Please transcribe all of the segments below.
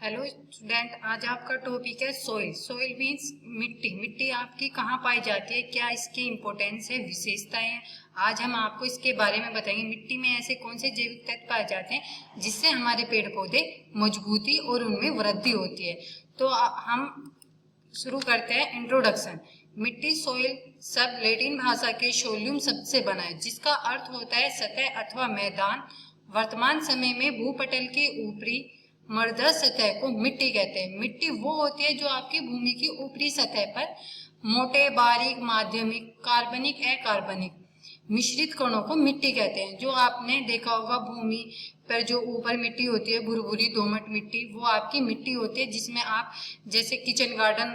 Hello student, आज आपका topic है सोइल। सोइल मीन्स मिट्टी। मिट्टी आपकी कहाँ पाई जाती है, क्या इसकी इम्पोर्टेंस है, विशेषताएं हैं। आज हम आपको इसके बारे में बताएंगे। मिट्टी में ऐसे कौन से जैविक तत्व पाए जाते हैं जिससे हमारे पेड़ पौधे मजबूती और उनमें वृद्धि होती है। तो हम शुरू करते हैं इंट्रोडक्शन। मिट्टी सोइल शब्द लैटिन भाषा के सोलियम शब्द से बना है, जिसका अर्थ होता है सतह अथवा मैदान। वर्तमान समय में भूपटल के ऊपरी मर्दा सतह को मिट्टी कहते हैं। मिट्टी वो होती है जो आपकी भूमि की ऊपरी सतह पर मोटे, बारीक, माध्यमिक, कार्बनिक, अकार्बनिक मिश्रित कणों को मिट्टी कहते हैं। जो आपने देखा होगा भूमि पर जो ऊपर मिट्टी होती है, भुरभुरी दोमट मिट्टी, वो आपकी मिट्टी होती है जिसमें आप जैसे किचन गार्डन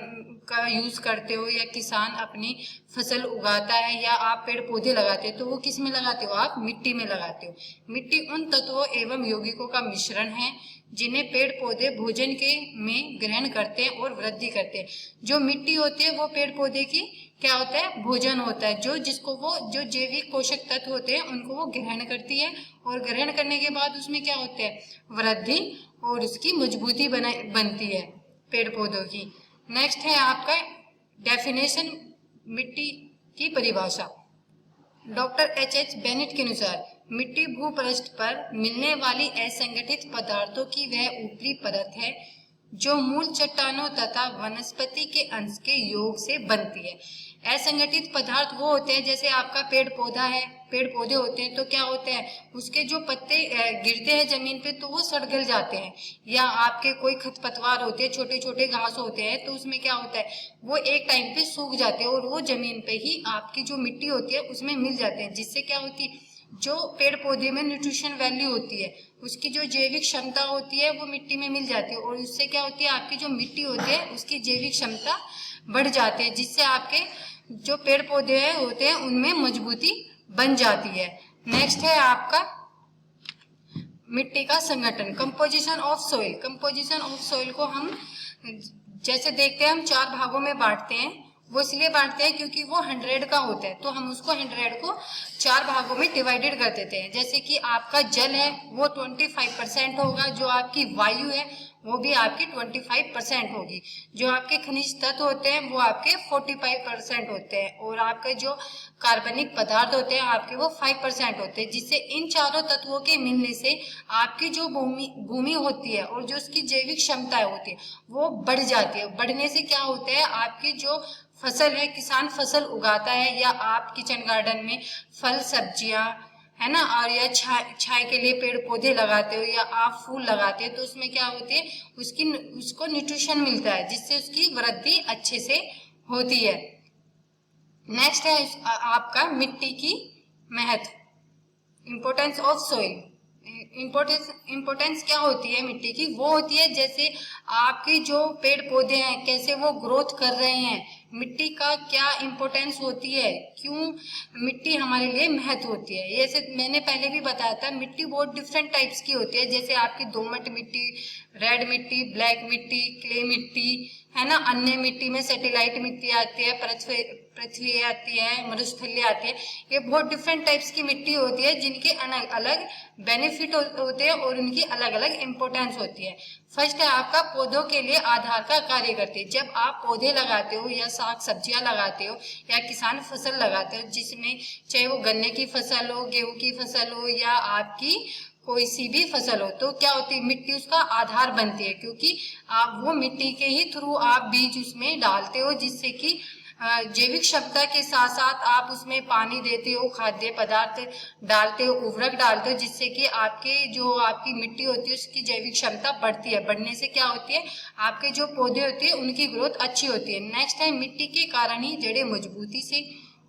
का यूज करते हो या किसान अपनी फसल उगाता है या आप पेड़ पौधे लगाते हो, तो वो किस में लगाते हो? आप मिट्टी में लगाते हो। मिट्टी उन तत्वों एवं यौगिकों का मिश्रण है जिन्हें पेड़ पौधे भोजन के में ग्रहण करते हैं और वृद्धि करते हैं। जो मिट्टी होती है वो पेड़ पौधे की क्या होता है? भोजन होता है। जो जैविक पोषक तत्व होते हैं उनको वो ग्रहण करती है और ग्रहण करने के बाद उसमें क्या होता है? वृद्धि और उसकी मजबूती बनती है पेड़ पौधों की। नेक्स्ट है आपका डेफिनेशन, मिट्टी की परिभाषा। डॉक्टर एच बेनेट के अनुसार मिट्टी भूपृष्ठ पर मिलने वाली असंगठित पदार्थों की वह ऊपरी परत है जो मूल चट्टानों तथा वनस्पति के अंश के योग से बनती है। असंगठित पदार्थ वो होते हैं, जैसे आपका पेड़ पौधा है, पेड़ पौधे होते हैं तो क्या होते हैं, उसके जो पत्ते गिरते हैं जमीन पे तो वो सड़ गल जाते हैं। या आपके कोई खरपतवार होते हैं, छोटे छोटे घास होते हैं, तो उसमें क्या होता है, वो एक टाइम पे सूख जाते हैं और वो जमीन पे ही आपकी जो मिट्टी होती है उसमें मिल जाते हैं। जिससे क्या होती है, जो पेड़ पौधे में न्यूट्रिशन वैल्यू होती है, उसकी जो जैविक क्षमता होती है वो मिट्टी में मिल जाती है और उससे क्या होती है, आपकी जो मिट्टी होती है उसकी जैविक क्षमता बढ़ जाती है, जिससे आपके जो पेड़ पौधे होते हैं उनमें मजबूती बन जाती है। नेक्स्ट है आपका मिट्टी का संगठन, composition of soil. Composition of soil को हम जैसे देखते हैं, हम 4 भागों में बांटते हैं। वो इसलिए बांटते हैं क्योंकि वो 100 का होता है, तो हम उसको 100 को 4 भागों में डिवाइडेड कर देते हैं। जैसे कि आपका जल है वो 25% होगा, जो आपकी वायु है वो भी आपकी 25% होगी, जो आपके खनिज तत्व होते हैं वो आपके 45% होते हैं और आपके जो कार्बनिक पदार्थ होते हैं आपके वो 5% होते हैं। जिससे इन चारों तत्वों के मिलने से आपकी जो भूमि होती है और जो उसकी जैविक क्षमता होती है वो बढ़ जाती है। बढ़ने से क्या होता है, आपकी जो फसल है, किसान फसल उगाता है या आप किचन गार्डन में फल सब्जियां है ना, और या छाए के लिए पेड़ पौधे लगाते हो या आप फूल लगाते हो, तो उसमें क्या होती है, उसको न्यूट्रिशन मिलता है जिससे उसकी वृद्धि अच्छे से होती है। नेक्स्ट है आपका मिट्टी की महत्व, इंपोर्टेंस ऑफ सॉइल। इंपोर्टेंस क्या होती है मिट्टी की? वो होती है जैसे आपके जो पेड़ पौधे हैं कैसे वो ग्रोथ कर रहे हैं, मिट्टी का क्या इंपोर्टेंस होती है, क्यों मिट्टी हमारे लिए महत्व होती है। जैसे मैंने पहले भी बताया था, मिट्टी बहुत डिफरेंट टाइप्स की होती है। जैसे आपकी दोमट मिट्टी, रेड मिट्टी, ब्लैक मिट्टी, क्ले मिट्टी है ना, अन्य मिट्टी में सैटेलाइट मिट्टी आती है, पृथ्वी आती है, मरुस्थलीय आती है। ये बहुत डिफरेंट टाइप्स की मिट्टी होती है जिनके अलग अलग बेनिफिट होते हैं और उनकी अलग अलग इंपोर्टेंस होती है। फर्स्ट है आपका पौधों के लिए आधार का कार्य करती है। जब आप पौधे लगाते हो या साग सब्जियां लगाते हो या किसान फसल लगाते हो, जिसमें चाहे वो गन्ने की फसल हो, गेहूं की फसल हो या आपकी कोई सी भी फसल हो, तो क्या होती है, मिट्टी उसका आधार बनती है। क्योंकि आप वो मिट्टी के ही थ्रू आप बीज उसमें डालते हो, जिससे कि जैविक क्षमता के साथ साथ आप उसमें पानी देते हो, खाद्य पदार्थ डालते हो, उर्वरक डालते हो, जिससे कि आपकी मिट्टी होती है उसकी जैविक क्षमता बढ़ती है। बढ़ने से क्या होती है, आपके जो पौधे होते हैं उनकी ग्रोथ अच्छी होती है। नेक्स्ट है मिट्टी के कारण ही जड़ें मजबूती से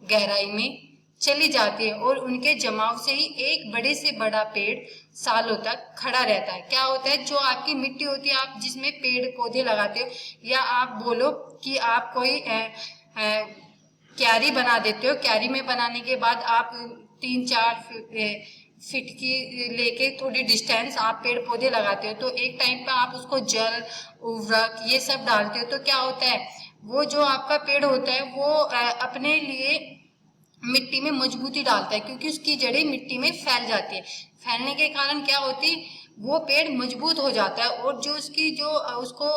गहराई में चली जाती है और उनके जमाव से ही एक बड़े से बड़ा पेड़ सालों तक खड़ा रहता है। क्या होता है, जो आपकी मिट्टी होती है, आप जिसमें पेड़ पौधे लगाते हो या आप बोलो कि आप कोई क्यारी बना देते हो, क्यारी में बनाने के बाद आप 3-4 फीट की लेके थोड़ी डिस्टेंस आप पेड़ पौधे लगाते हो, तो एक टाइम पे आप उसको जल उर्वरक ये सब डालते हो, तो क्या होता है, वो जो आपका पेड़ होता है वो अपने लिए मिट्टी में मजबूती डालता है, क्योंकि उसकी जड़ें मिट्टी में फैल जाती है। फैलने के कारण क्या होती, वो पेड़ मजबूत हो जाता है। और जो उसकी जो उसको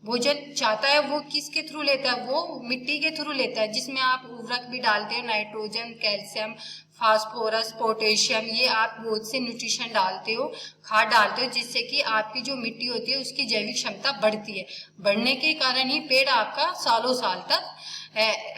भोजन चाहता है वो किसके थ्रू लेता है, वो मिट्टी के थ्रू लेता है, जिसमें आप उर्वरक भी डालते हैं, नाइट्रोजन, कैल्शियम, फास्फोरस, पोटेशियम, ये आप बहुत से न्यूट्रिशन डालते हो, खाद डालते हो, जिससे कि आपकी जो मिट्टी होती है उसकी जैविक क्षमता बढ़ती है। बढ़ने के कारण ही पेड़ आपका सालों साल तक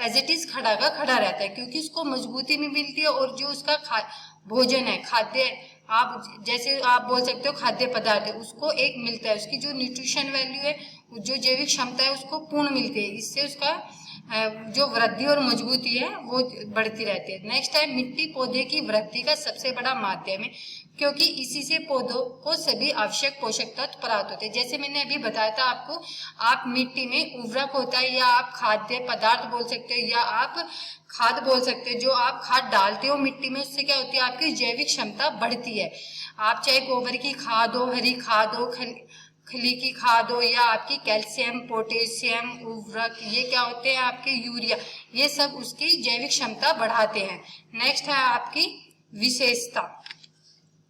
एज इट इज खड़ा का खड़ा रहता है, क्योंकि उसको मजबूती भी मिलती है और जो उसका भोजन है, खाद्य, आप जैसे आप बोल सकते हो खाद्य पदार्थ है, उसको एक मिलता है, उसकी जो न्यूट्रिशन वैल्यू है, जो जैविक क्षमता है उसको पूर्ण मिलती है। इससे उसका जो वृद्धि और मजबूती है वो बढ़ती रहती है। नेक्स्ट है मिट्टी पौधे की वृद्धि का सबसे बड़ा माध्यम है, क्योंकि इसी से पौधों को सभी आवश्यक पोषक तत्व प्राप्त होते हैं। जैसे मैंने अभी बताया था आपको, आप मिट्टी में उर्वरक होता है, या आप खाद्य पदार्थ बोल सकते हो, या आप खाद बोल सकते हो, जो आप खाद डालते हो मिट्टी में, उससे क्या होती है, आपकी जैविक क्षमता बढ़ती है। आप चाहे गोबर की खाद हो, हरी खाद हो, खली की खाद हो, या आपकी कैल्शियम, पोटेशियम, उर्वरक, ये क्या होते हैं, आपके यूरिया, ये सब उसकी जैविक क्षमता बढ़ाते हैं। नेक्स्ट है आपकी विशेषता,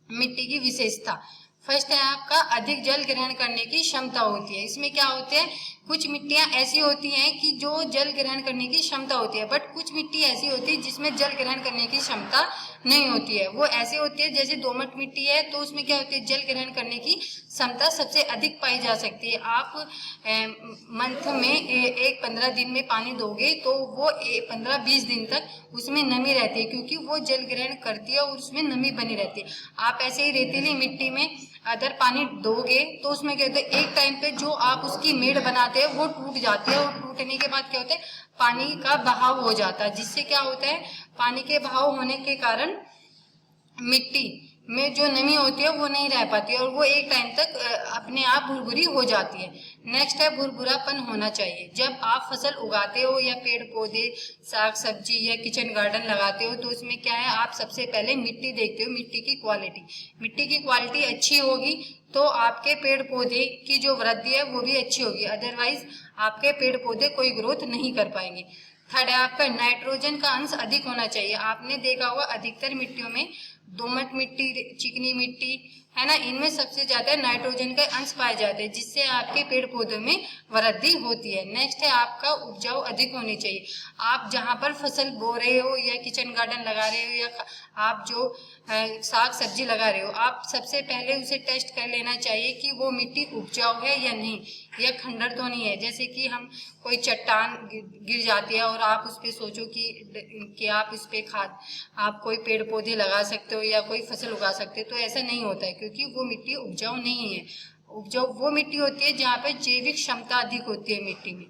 मिट्टी की विशेषता। फर्स्ट है आपका अधिक जल ग्रहण करने की क्षमता होती है। इसमें क्या होते हैं, कुछ मिट्टियां ऐसी होती हैं कि जो जल ग्रहण करने की क्षमता होती है, बट कुछ मिट्टी ऐसी होती है जिसमें जल ग्रहण करने की क्षमता नहीं होती है। वो ऐसे होती है, जैसे दोमट मिट्टी है तो उसमें क्या होती है, जल ग्रहण करने की क्षमता सबसे अधिक पाई जा सकती है। आप मंथ में एक 15 दिन में पानी दोगे तो वो 15-20 दिन तक उसमें नमी रहती है, क्योंकि वो जल ग्रहण करती है और उसमें नमी बनी रहती है। आप ऐसे ही रेतीली मिट्टी में अगर पानी दोगे तो उसमें क्या होता है, एक टाइम पे जो आप उसकी मेड़ बनाते हैं वो टूट जाती है, और टूटने के बाद क्या होता है, पानी का बहाव हो जाता है, जिससे क्या होता है, पानी के बहाव होने के कारण मिट्टी में जो नमी होती है वो नहीं रह पाती है, और वो एक टाइम तक अपने आप भुरभुरी हो जाती है। नेक्स्ट है भुरभुरापन होना चाहिए। जब आप फसल उगाते हो या पेड़ पौधे, साग सब्जी या किचन गार्डन लगाते हो, तो उसमें क्या है, आप सबसे पहले मिट्टी देखते हो, मिट्टी की क्वालिटी। मिट्टी की क्वालिटी अच्छी होगी तो आपके पेड़ पौधे की जो वृद्धि है वो भी अच्छी होगी, अदरवाइज आपके पेड़ पौधे कोई ग्रोथ नहीं कर पाएंगे। थर्ड है आपका नाइट्रोजन का अंश अधिक होना चाहिए। आपने देखा होगा अधिकतर मिट्टियों में, दोमट मिट्टी, चिकनी मिट्टी है ना, इनमें सबसे ज्यादा नाइट्रोजन का अंश पाए जाते हैं, जिससे आपके पेड़ पौधों में वृद्धि होती है। नेक्स्ट है आपका उपजाऊ अधिक होनी चाहिए। आप जहां पर फसल बो रहे हो या किचन गार्डन लगा रहे हो या आप जो साग सब्जी लगा रहे हो, आप सबसे पहले उसे टेस्ट कर लेना चाहिए कि वो मिट्टी उपजाऊ है या नहीं, या खंडर तो नहीं है। जैसे कि हम कोई चट्टान गिर जाती है और आप उस पर सोचो कि आप इस पे खाद, आप कोई पेड़ पौधे लगा सकते हो या कोई फसल उगा सकते हो, तो ऐसा नहीं होता है, क्योंकि वो मिट्टी उपजाऊ नहीं है। उपजाऊ वो मिट्टी होती है जहाँ पे जैविक क्षमता अधिक होती है मिट्टी में,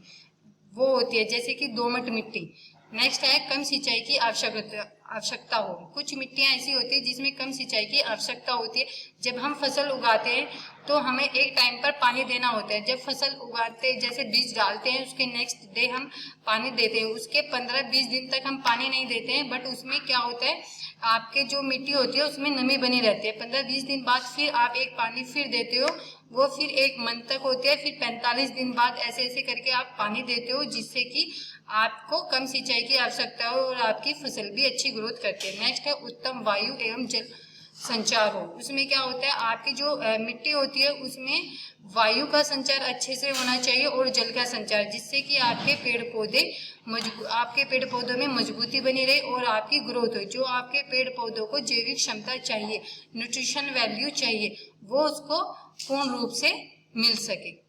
वो होती है जैसे कि दोमट मिट्टी। नेक्स्ट है कम सिंचाई की आवश्यकता हो। कुछ मिट्टियां ऐसी होती है जिसमें कम सिंचाई की आवश्यकता होती है। जब हम फसल उगाते हैं तो हमें एक टाइम पर पानी देना होता है। जब फसल उगाते जैसे बीज डालते हैं उसके नेक्स्ट डे हम पानी देते हैं, उसके 15-20 दिन तक हम पानी नहीं देते हैं, बट उसमें क्या होता है, आपके जो मिट्टी होती है उसमें नमी बनी रहती है। 15-20 दिन बाद फिर आप एक पानी फिर देते हो, वो फिर एक मंथ तक होती है, फिर 45 दिन बाद ऐसे ऐसे करके आप पानी देते हो, जिससे कि आपको कम सिंचाई की आवश्यकता हो और आपकी फसल भी अच्छी ग्रोथ करती है। नेक्स्ट है उत्तम वायु एवं जल संचार हो। उसमें क्या होता है, आपकी जो मिट्टी होती है उसमें वायु का संचार अच्छे से होना चाहिए और जल का संचार, जिससे कि आपके पेड़ पौधों में मजबूती बनी रहे और आपकी ग्रोथ हो। जो आपके पेड़ पौधों को जैविक क्षमता चाहिए, न्यूट्रिशन वैल्यू चाहिए, वो उसको पूर्ण रूप से मिल सके।